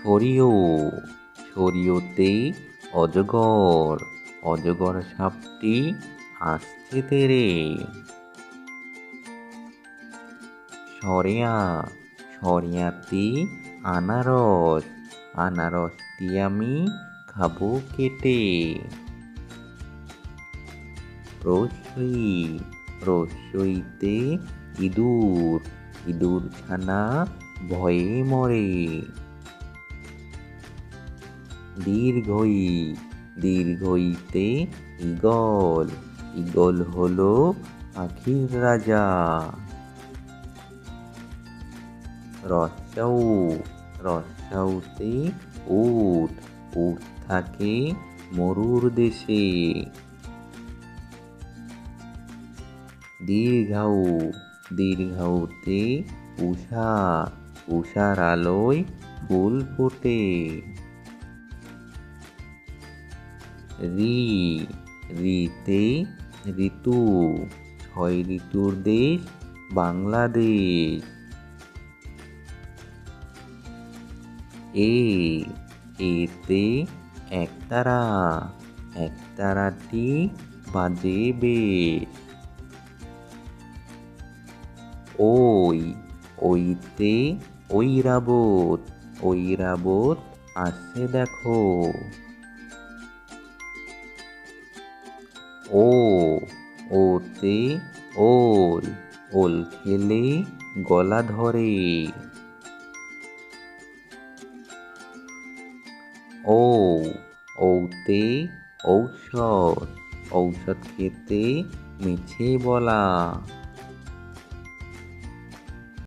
সরিও সরিওতে অজগর অজগর সাপটি আসছে তেরে। সরেয়া সরিয়াতে আনারস আনারসটি আমি খাবো কেটে। রস্যই রস্যইতে ইঁদুর ইঁদুর ছানা ভয়ে মরে। দীর্ঘই দীর্ঘইতে ঈগল ঈগল হলো পাখির রাজা। রস্যৌ রস্যৌতে উট উট থাকে মরুর দেশে। দীর্ঘৌ দীর্ঘৌতে উষা উষার আলোয় ফুল ফোটে। রি রিতে ঋতু ৬ ঋতুর দেশ বাংলাদেশ। এতে একতারা একতারাটি বাজে বেশ। ওইতে ঐরাবত আসছে দেখো। ওতে ওল খেলে গলা ধরে। ঔতে ঔষধ ঔষধ খেতে মিছে বলা।